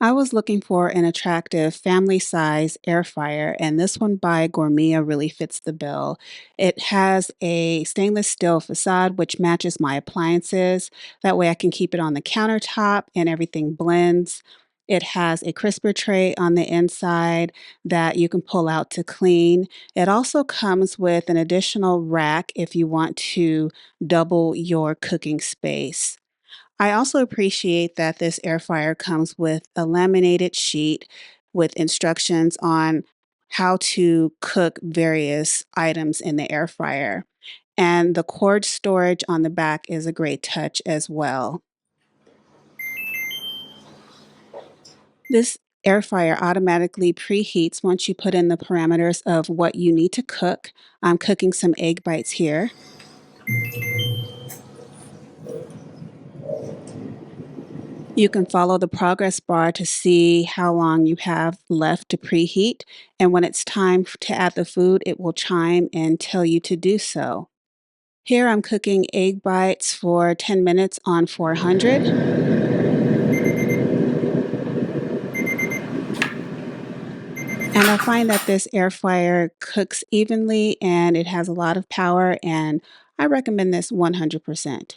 I was looking for an attractive family size air fryer, and this one by GOURMIA really fits the bill. It has a stainless steel facade which matches my appliances. That way I can keep it on the countertop and everything blends. It has a crisper tray on the inside that you can pull out to clean. It also comes with an additional rack if you want to double your cooking space. I also appreciate that this air fryer comes with a laminated sheet with instructions on how to cook various items in the air fryer. And the cord storage on the back is a great touch as well. This air fryer automatically preheats once you put in the parameters of what you need to cook. I'm cooking some egg bites here. You can follow the progress bar to see how long you have left to preheat, and when it's time to add the food, it will chime and tell you to do so. Here I'm cooking egg bites for 10 minutes on 400, and I find that this air fryer cooks evenly and it has a lot of power, and I recommend this 100%.